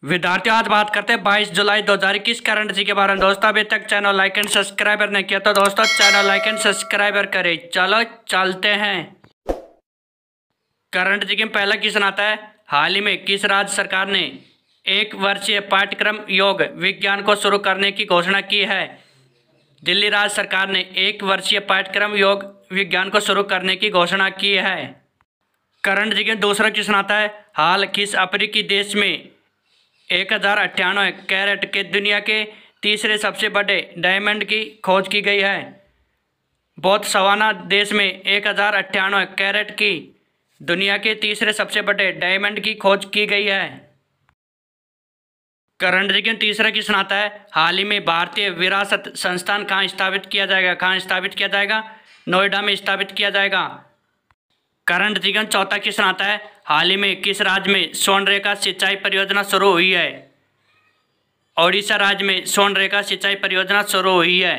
विद्यार्थियों, आज बात करते हैं 22 जुलाई 2021 करंट जी के बारे में। दोस्तों, अभी तक चैनल लाइक एंड सब्सक्राइबर नहीं किया तो दोस्तों चैनल लाइक एंड सब्सक्राइबर करें। चलो चलते हैं। करंट जी में पहला क्वेश्चन आता है, हाल ही में किस राज्य सरकार ने 1 वर्षीय पाठ्यक्रम योग विज्ञान को शुरू करने की घोषणा की है? दिल्ली राज्य सरकार ने 1 वर्षीय पाठ्यक्रम योग विज्ञान को शुरू करने की घोषणा की है। करंट जी में दूसरा क्वेश्चन आता है, हाल किस अफ्रीकी देश में 1098 कैरेट के दुनिया के तीसरे सबसे बड़े डायमंड की खोज की गई है? बोत्सवाना देश में 1098 कैरेट की दुनिया के तीसरे सबसे बड़े डायमंड की खोज की गई है। करंट जी के तीसरा क्वेश्चन आता है, हाल ही में भारतीय विरासत संस्थान कहाँ स्थापित किया जाएगा? कहाँ स्थापित किया जाएगा? नोएडा में स्थापित किया जाएगा। करंट जी का चौथा क्वेश्चन आता है, हाल ही में किस राज्य में स्वर्णरेखा सिंचाई परियोजना शुरू हुई है? ओडिशा राज्य में स्वर्णरेखा सिंचाई परियोजना शुरू हुई है।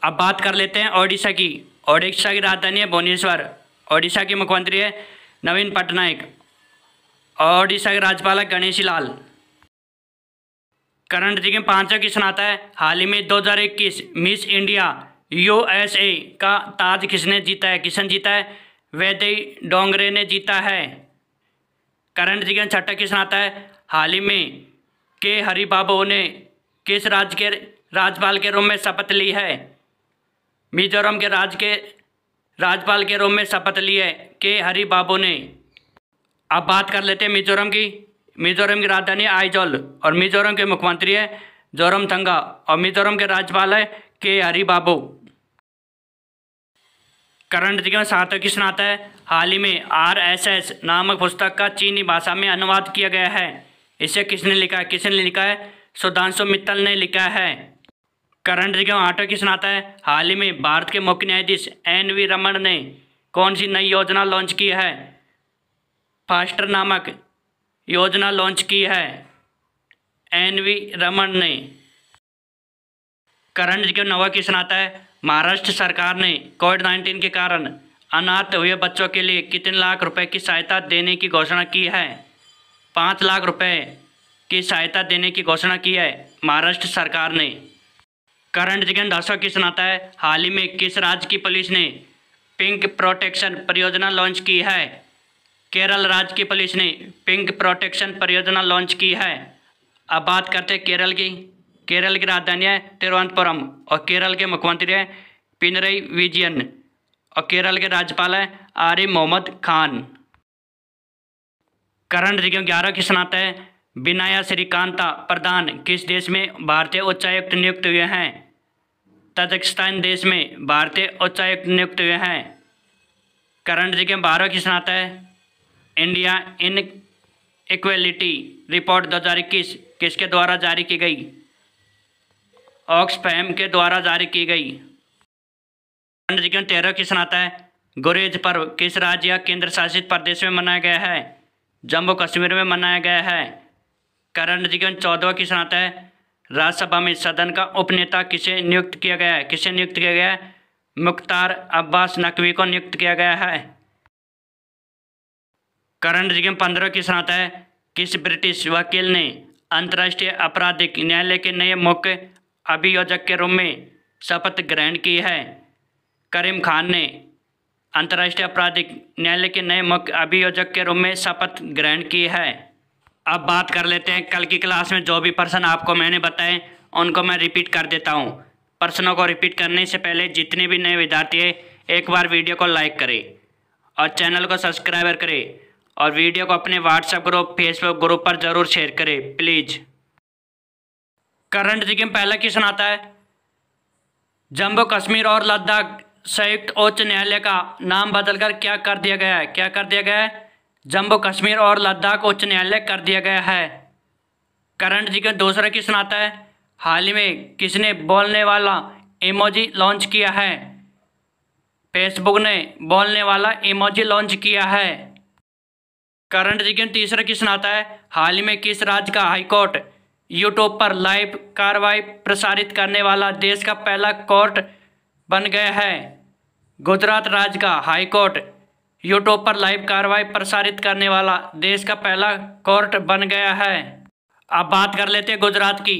अब बात कर लेते हैं ओडिशा की। ओडिशा की राजधानी है भुवनेश्वर। ओडिशा के मुख्यमंत्री है नवीन पटनायक। ओडिशा के राज्यपाल है गणेशी लाल। करंट जी के पांचवा क्वेश्चन आता है, हाल ही में 2021 मिस इंडिया USA का ताज किसने जीता है? किसने जीता है? वैदेही डोंगरे ने जीता है। करंट जी का छठा क्वेश्चन आता है, हाल ही में के हरिबाबू ने किस राज्य के राज्यपाल के रूप में शपथ ली है? मिजोरम के राज्य के राज्यपाल के रूप में शपथ ली है के हरिबाबू ने। अब बात कर लेते हैं मिजोरम की। मिजोरम की राजधानी आइजोल और मिजोरम के मुख्यमंत्री है जोरमथंगा और मिजोरम के राज्यपाल है के हरिबाबू। करंट जी का सातवां क्वेश्चन आता है, हाल ही में RSS नामक पुस्तक का चीनी भाषा में अनुवाद किया गया है। इसे किसने लिखा है? किसने लिखा है? सुधांशु मित्तल ने लिखा है। करंट जी का आठवां क्वेश्चन आता है, हाल ही में भारत के मुख्य न्यायाधीश NV रमन ने कौन सी नई योजना लॉन्च की है? फास्टर नामक योजना लॉन्च की है NV रमन ने। करंट जी का नौवां क्वेश्चन आता है, महाराष्ट्र सरकार ने कोविड-19 के कारण अनाथ हुए बच्चों के लिए कितने लाख रुपए की सहायता देने की घोषणा की है? 5 लाख रुपए की सहायता देने की घोषणा की है महाराष्ट्र सरकार ने। करंट जी का 10वां क्वेश्चन आता है, हाल ही में किस राज्य की पुलिस ने पिंक प्रोटेक्शन परियोजना लॉन्च की है? केरल राज्य की पुलिस ने पिंक प्रोटेक्शन परियोजना लॉन्च की है। अब बात करते हैं केरल की। केरल की राजधानी है तिरुवनंतपुरम और केरल के मुख्यमंत्री है पिनरई विजयन और केरल के राज्यपाल है आरिफ मोहम्मद खान। करंट जी का 11वां क्वेश्चन आता है, विनया श्रीकांता प्रधान किस देश में भारतीय उच्चायुक्त नियुक्त हुए हैं? तजाकिस्तान देश में भारतीय उच्चायुक्त नियुक्त हुए हैं। करंट जी का 12वां क्वेश्चन आता है, इंडिया इन इक्वेलिटी रिपोर्ट 2021 किसके द्वारा जारी की गई? ऑक्सफैम के द्वारा जारी की गई। करंट जी का 13वां क्वेश्चन आता है, गुरेज पर्व किस राज्य या केंद्र शासित प्रदेश में मनाया गया है? जम्मू कश्मीर में मनाया गया है। करंट जी का 14वां क्वेश्चन आता है, राज्यसभा में सदन का उपनेता किसे नियुक्त किया गया है? किसे नियुक्त किया गया है? मुख्तार अब्बास नकवी को नियुक्त किया गया है। करंट जी का 15वां क्वेश्चन आता है, किस ब्रिटिश वकील ने अंतर्राष्ट्रीय आपराधिक न्यायालय के नए मुख्य अभियोजक के रूप में शपथ ग्रहण की है? करीम खान ने अंतर्राष्ट्रीय आपराधिक न्यायालय के नए मुख्य अभियोजक के रूप में शपथ ग्रहण की है। अब बात कर लेते हैं कल की क्लास में जो भी प्रश्न आपको मैंने बताए उनको मैं रिपीट कर देता हूँ। प्रश्नों को रिपीट करने से पहले जितने भी नए विद्यार्थी हैं एक बार वीडियो को लाइक करें और चैनल को सब्सक्राइब करें और वीडियो को अपने व्हाट्सएप ग्रुप फेसबुक ग्रुप पर ज़रूर शेयर करें प्लीज़। करंट जी में पहला क्वेश्चन आता है, जम्मू कश्मीर और लद्दाख संयुक्त उच्च न्यायालय का नाम बदलकर क्या कर दिया गया है? क्या कर दिया गया है? जम्मू कश्मीर और लद्दाख उच्च न्यायालय कर दिया गया है। करंट जी का दूसरा क्वेश्चन आता है, हाल ही में किसने बोलने वाला इमोजी लॉन्च किया है? फेसबुक ने बोलने वाला इमोजी लॉन्च किया है। करंट जी का तीसरा क्वेश्चन आता है, हाल ही में किस राज्य का हाईकोर्ट यूट्यूब पर लाइव कार्रवाई प्रसारित करने वाला देश का पहला कोर्ट बन गया है? गुजरात राज्य का हाईकोर्ट यूट्यूब पर लाइव कार्रवाई प्रसारित करने वाला देश का पहला कोर्ट बन गया है। अब बात कर लेते हैं गुजरात की।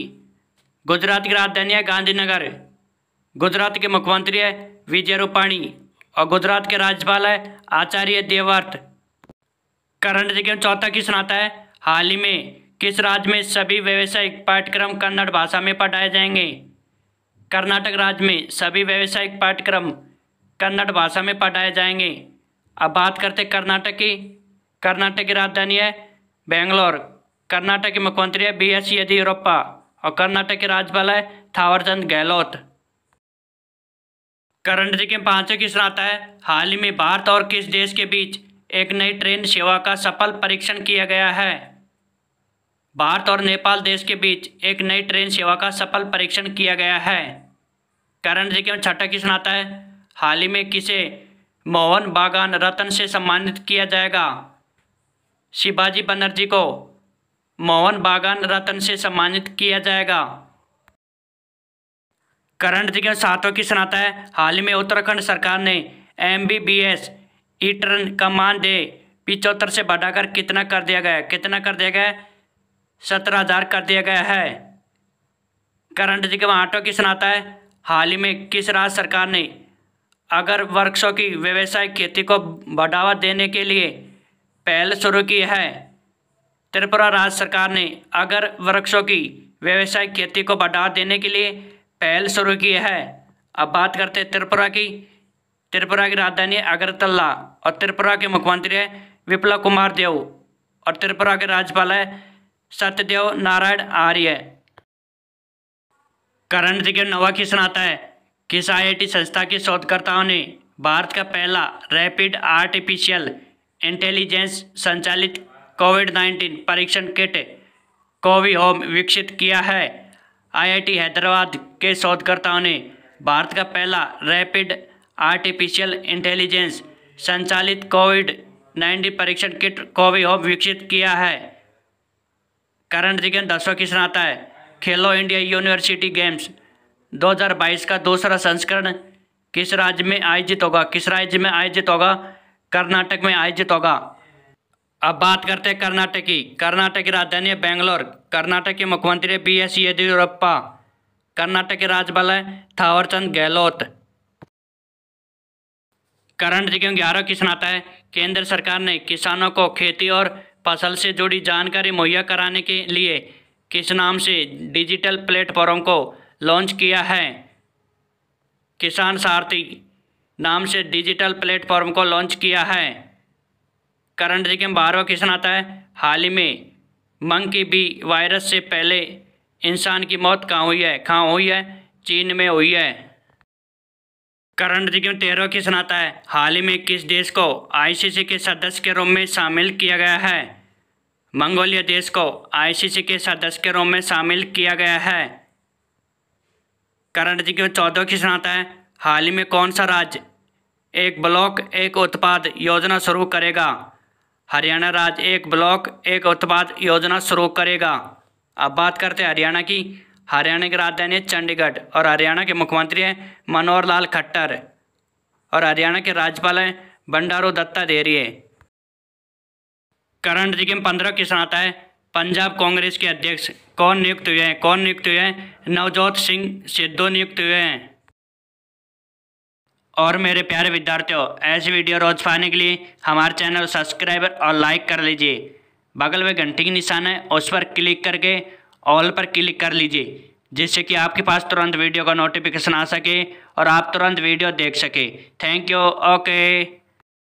गुजरात की राजधानी है गांधीनगर। गुजरात के मुख्यमंत्री है विजय रूपाणी और गुजरात के राज्यपाल है आचार्य देवव्रत। करंट जीके चौथा क्वेश्चन आता है, हाल ही में किस राज्य में सभी व्यावसायिक पाठ्यक्रम कन्नड़ भाषा में पढ़ाए जाएंगे? कर्नाटक राज्य में सभी व्यावसायिक पाठ्यक्रम कन्नड़ भाषा में पढ़ाए जाएंगे। अब बात करते हैं कर्नाटक की। कर्नाटक की राजधानी है बेंगलोर। कर्नाटक के मुख्यमंत्री है BS येदियुरप्पा और कर्नाटक के राज्यपाल है थावरचंद गहलोत। करंट जी के पांचवें क्वेश्चन आता है, हाल ही में भारत और किस देश के बीच एक नई ट्रेन सेवा का सफल परीक्षण किया गया है? भारत और नेपाल देश के बीच एक नई ट्रेन सेवा का सफल परीक्षण किया गया है। करंट जी के छठा क्वेश्चन आता है, हाल ही में किसे मोहन बागान रत्न से सम्मानित किया जाएगा? शिवाजी बनर्जी को मोहन बागान रत्न से सम्मानित किया जाएगा। करंट जी के सातवां क्वेश्चन आता है, हाल ही में उत्तराखंड सरकार ने MBBS इंटर्न का मानदेय 75 से बढ़ाकर कितना कर दिया गया? कितना कर दिया गया? 17,000 कर दिया गया है। करंट जी के आठवां क्वेश्चन आता है, हाल ही में किस राज्य सरकार ने अगर वृक्षों की व्यावसायिक खेती को बढ़ावा देने के लिए पहल शुरू की है? त्रिपुरा राज्य सरकार ने अगर वृक्षों की व्यावसायिक खेती को बढ़ावा देने के लिए पहल शुरू की है। अब बात करते हैं त्रिपुरा की। त्रिपुरा की राजधानी अगरतला और त्रिपुरा के मुख्यमंत्री है विप्लव कुमार देव और त्रिपुरा के राज्यपाल है सत्यदेव नारायण आर्य। करंट जी के नौवां क्वेश्चन आता है, किस IIT संस्था के शोधकर्ताओं ने भारत का पहला रैपिड आर्टिफिशियल इंटेलिजेंस संचालित कोविड-19 परीक्षण किट कोविहोम विकसित किया है? IIT हैदराबाद के शोधकर्ताओं ने भारत का पहला रैपिड आर्टिफिशियल इंटेलिजेंस संचालित कोविड-19 परीक्षण किट कोविहोम विकसित किया है। करंट जी के 10वां क्वेश्चन आता है, खेलो इंडिया यूनिवर्सिटी गेम्स 2022 का दूसरा संस्करण किस राज्य में आयोजित होगा? किस राज्य में आयोजित होगा? कर्नाटक में आयोजित होगा। अब बात करते हैं कर्नाटक की। कर्नाटक की राजधानी है बेंगलोर। कर्नाटक के मुख्यमंत्री है BS येदियुरप्पा। कर्नाटक के राज्यपाल है थावरचंद गहलोत। करंट जी के 11वां क्वेश्चन आता है, केंद्र सरकार ने किसानों को खेती और फसल से जुड़ी जानकारी मुहैया कराने के लिए किस नाम से डिजिटल प्लेटफॉर्म को लॉन्च किया है? किसान सारथी नाम से डिजिटल प्लेटफॉर्म को लॉन्च किया है। करंट जी के 12वां क्वेश्चन आता है, हाल ही में मंकी बी वायरस से पहले इंसान की मौत कहाँ हुई है? कहाँ हुई है? चीन में हुई है। करंट जी के 13वां क्वेश्चन आता है, हाल ही में किस देश को ICC के सदस्य के रूप में शामिल किया गया है? मंगोलिया देश को ICC के सदस्य के रूप में शामिल किया गया है। करंट जी के 14वां क्वेश्चन आता है, हाल ही में कौन सा राज्य एक ब्लॉक एक उत्पाद योजना शुरू करेगा? हरियाणा राज्य एक ब्लॉक एक उत्पाद योजना शुरू करेगा। अब बात करते हैं हरियाणा की। हरियाणा की राजधानी है चंडीगढ़ और हरियाणा के मुख्यमंत्री हैं मनोहर लाल खट्टर और हरियाणा के राज्यपाल हैं बंडारू दत्तात्रेय। करंट जी के 15वां क्वेश्चन आता है, पंजाब कांग्रेस के अध्यक्ष कौन नियुक्त हुए हैं? कौन नियुक्त हुए हैं? नवजोत सिंह सिद्धू नियुक्त हुए हैं। और मेरे प्यारे विद्यार्थियों, ऐसी वीडियो रोज पाने के लिए हमारे चैनल सब्सक्राइब और लाइक कर लीजिए। बगल में घंटी की निशान है, उस पर क्लिक करके ऑल पर क्लिक कर लीजिए, जिससे कि आपके पास तुरंत वीडियो का नोटिफिकेशन आ सके और आप तुरंत वीडियो देख सके। Thank you. ओके।